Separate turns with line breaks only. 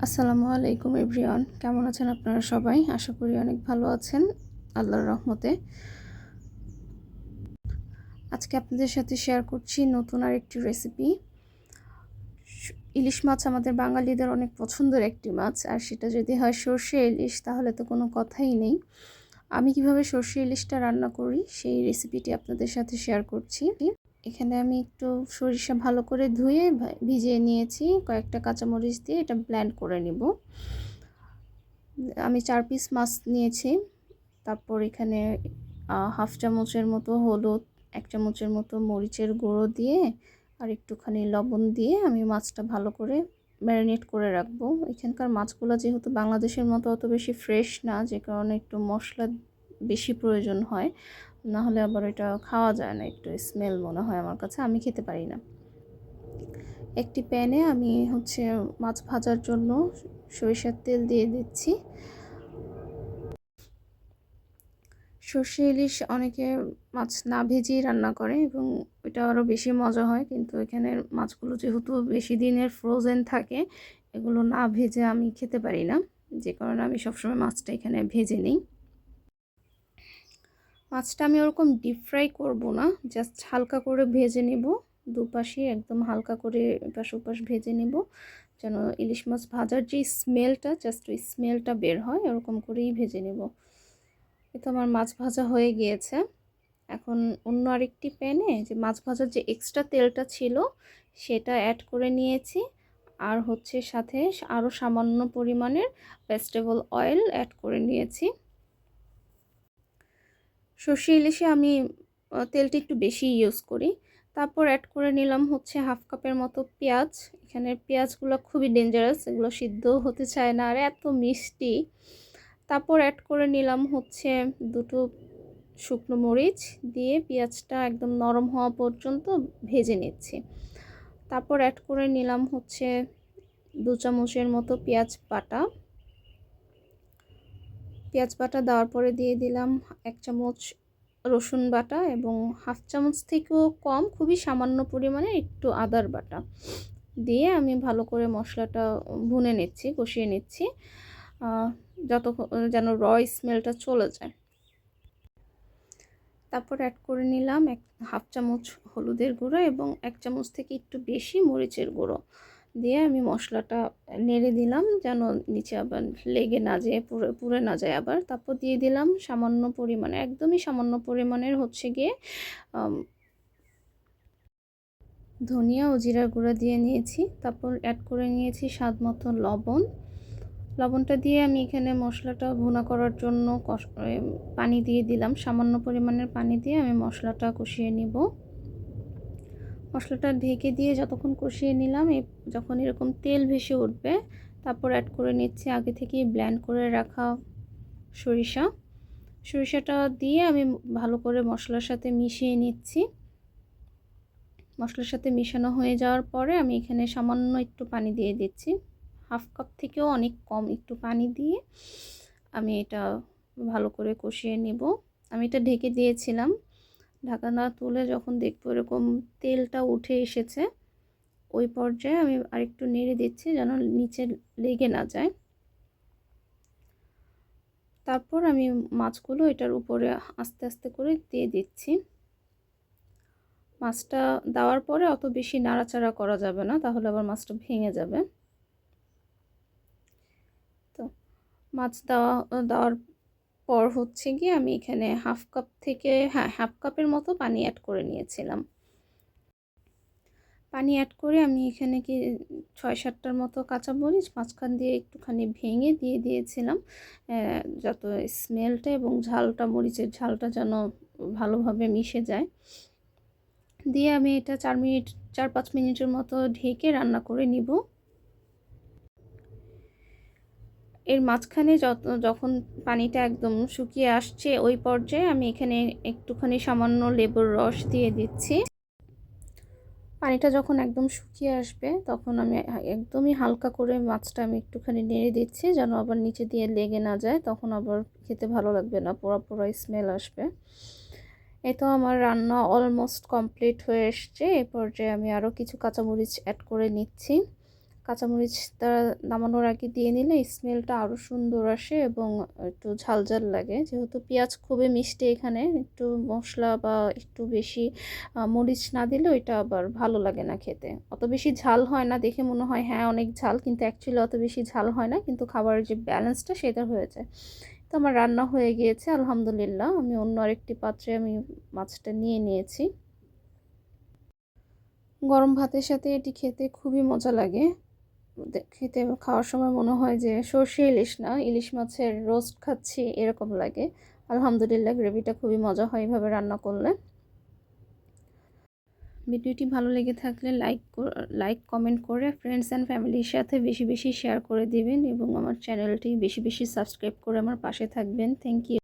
আসসালামু আলাইকুম এভরিওয়ান, কেমন আছেন আপনারা সবাই? আশা করি অনেক ভালো আছেন আল্লাহর রহমতে। আজকে আপনাদের সাথে শেয়ার করছি নতুন আরেকটি রেসিপি। ইলিশ মাছ আমাদের বাঙালিদের অনেক পছন্দের একটি মাছ, আর সেটা যদি হয় সর্ষে ইলিশ তাহলে তো কোনো কথাই নেই। আমি কিভাবে সর্ষে ইলিশটা রান্না করি সেই রেসিপিটি আপনাদের সাথে শেয়ার করছি। এখানে আমি একটু সরিষা ভালো করে ধুয়ে ভিজিয়ে নিয়েছি, কয়েকটা কাঁচামরিচ দিয়ে এটা ব্লেন্ড করে নিব। আমি 4 পিস মাছ নিয়েছি। তারপর এখানে হাফ চামচের মতো হলুদ, 1 চামচের মতো মরিচের গুঁড়ো দিয়ে আর একটুখানি লবণ দিয়ে আমি মাছটা ভালো করে ম্যারিনেট করে রাখবো। এখানকার মাছগুলো যেহেতু বাংলাদেশের মতো অত বেশি ফ্রেশ না, যে কারণে একটু মশলা বেশি প্রয়োজন হয়, না হলে আবার এটা খাওয়া যায় না, একটু স্মেল মনে হয় আমার কাছে, আমি খেতে পারি না। একটি প্যানে আমি মাছ ভাজার জন্য সরিষার তেল দিয়ে দিচ্ছি। সর্ষে ইলিশ অনেকে মাছ না ভেজেই রান্না করে এবং এটা আরও বেশি মজা হয়, কিন্তু এখানের মাছগুলো যেহেতু বেশি দিনের ফ্রোজেন থাকে, এগুলো না ভেজে আমি খেতে পারি না, যে কারণে আমি সবসময় মাছটা এখানে ভেজে নিই। মাছটা আমি ওরকম ডিপ ফ্রাই করব না, জাস্ট হালকা করে ভেজে নেব, দুপাশে একদম হালকা করে এপাশ ওপাশ ভেজে নেব, যেন ইলিশ মাছ ভাজার যে স্মেলটা, জাস্ট ওই স্মেলটা বের হয়, এরকম করেই ভেজে নেব। এটা আমার মাছ ভাজা হয়ে গিয়েছে। এখন অন্য আরেকটি প্যানে যে মাছ ভাজার যে এক্সট্রা তেলটা ছিল সেটা অ্যাড করে নিয়েছি, আর সাথে আরও সামান্য পরিমাণের ভেজিটেবল অয়েল অ্যাড করে নিয়েছি। সর্ষে ইলিশে আমি তেলটা একটু বেশি ইউজ করি। তারপর অ্যাড করে নিলাম হাফ কাপের মতো পেঁয়াজ। এখানের পেঁয়াজগুলো খুবই ডেঞ্জারাস, এগুলো সিদ্ধ হতে চায় না আর এত মিষ্টি। তারপর অ্যাড করে নিলাম দুটো শুকনো মরিচ দিয়ে পেঁয়াজটা একদম নরম হওয়া পর্যন্ত ভেজে নিচ্ছি। তারপর অ্যাড করে নিলাম 2 চামচের মতো পেঁয়াজ বাটা। পেঁয়াজ বাটা দেওয়ার পরে দিয়ে দিলাম 1 চামচ রসুন বাটা এবং হাফ চামচ থেকেও কম, খুবই সামান্য পরিমাণে একটু আদার বাটা দিয়ে আমি ভালো করে মশলাটা ভুনে নিচ্ছি, কষিয়ে নিচ্ছি, যেন র স্মেলটা চলে যায়। তারপর অ্যাড করে নিলাম হাফ চামচ হলুদের গুঁড়ো এবং 1 চামচ থেকে একটু বেশি মরিচের গুঁড়ো দিয়ে আমি মশলাটা নেড়ে দিলাম, যেন নিচে আবার লেগে না যায়, পুড়ে না যায় আবার। তারপর দিয়ে দিলাম সামান্য পরিমাণে, একদমই সামান্য পরিমাণের ধনিয়া ও জিরার গুঁড়া দিয়ে নিয়েছি। তারপর অ্যাড করে নিয়েছি স্বাদ মতো লবণ। লবণটা দিয়ে আমি এখানে মশলাটা ভুনা করার জন্য পানি দিয়ে দিলাম, সামান্য পরিমাণের পানি দিয়ে আমি মশলাটা কষিয়ে নিব। মশলাটা ঢেকে দিয়ে যতক্ষণ কষিয়ে নিলাম, যখন এরকম তেল ভেসে উঠবে, তারপর অ্যাড করে নিচ্ছি আগে থেকেই ব্লেন্ড করে রাখা সরিষাটা দিয়ে আমি ভালো করে মশলার সাথে মিশিয়ে নিচ্ছি। মশলার সাথে মিশানো হয়ে যাওয়ার পরে আমি এখানে সামান্য একটু পানি দিয়ে দিচ্ছি, হাফ কাপ থেকেও অনেক কম একটু পানি দিয়ে আমি এটা ভালো করে কষিয়ে নেব। আমি এটা ঢেকে দিয়েছিলাম, ঢাকা না তুলে যখন দেখবো এরকম তেলটা উঠে এসেছে, ওই পর্যায়ে আমি আরেকটু নেড়ে দিচ্ছি যেন নিচে লেগে না যায়। তারপর আমি মাছগুলো এটার উপরে আস্তে আস্তে করে দিয়ে দিচ্ছি। মাছটা দেওয়ার পরে অত বেশি নাড়াচাড়া করা যাবে না, তাহলে আবার মাছটা ভেঙে যাবে। তো মাছ দেওয়ার পর গিয়ে আমি এখানে হাফ কাপের মতো পানি অ্যাড করে নিয়েছিলাম। পানি অ্যাড করে আমি এখানে 6-7টার মতো কাঁচামরিচ মাঝখান দিয়ে একটুখানি ভেঙে দিয়ে দিয়েছিলাম, যত স্মেলটা এবং ঝালটা, মরিচের ঝালটা যেন ভালোভাবে মিশে যায়। দিয়ে আমি এটা 4-5 মিনিটের মতো ঢেকে রান্না করে নিব। এর মাঝখানে যখন পানিটা একদম শুকিয়ে আসছে, ওই পর্যায়ে আমি এখানে একটুখানি সামান্য লেবুর রস দিয়ে দিচ্ছি। পানিটা যখন একদম শুকিয়ে আসবে তখন আমি একদমই হালকা করে মাছটা আমি একটুখানি নেড়ে দিচ্ছি, যেন আবার নিচে দিয়ে লেগে না যায়, তখন আবার খেতে ভালো লাগবে না, পোড়া পোড়া স্মেল আসবে। এই তো আমার রান্না অলমোস্ট কমপ্লিট হয়ে এসছে। এই পর্যায়ে আমি আরও কিছু কাঁচামরিচ অ্যাড করে নিচ্ছি। কাঁচামরিচটা নামানোর আগে দিয়ে নিলে স্মেলটা আরও সুন্দর আসে এবং একটু ঝাল ঝাল লাগে। যেহেতু পেঁয়াজ খুবই মিষ্টি, এখানে একটু মশলা বা একটু বেশি মরিচ না দিলে ওইটা আবার ভালো লাগে না খেতে। অত বেশি ঝাল হয় না, দেখে মনে হয় হ্যাঁ অনেক ঝাল, কিন্তু অ্যাকচুয়ালি অত বেশি ঝাল হয় না, কিন্তু খাবারের যে ব্যালেন্সটা সেটা হয়ে যায়। তো আমার রান্না হয়ে গিয়েছে আলহামদুলিল্লাহ। আমি অন্য আরেকটি পাত্রে আমি মাছটা নিয়ে নিয়েছি। গরম ভাতের সাথে এটি খেতে খুবই মজা লাগে। খেতে খাওয়ার সময় মনে হয় যে সর্ষে ইলিশ না, ইলিশ মাছের রোস্ট খাচ্ছি এরকম লাগে। আলহামদুলিল্লাহ গ্রেভিটা খুবই মজা হয় এভাবে রান্না করলে। ভিডিওটি ভালো লেগে থাকলে লাইক কমেন্ট করে ফ্রেন্ডস অ্যান্ড ফ্যামিলির সাথে বেশি বেশি শেয়ার করে দিবেন এবং আমার চ্যানেলটি বেশি বেশি সাবস্ক্রাইব করে আমার পাশে থাকবেন। Thank you.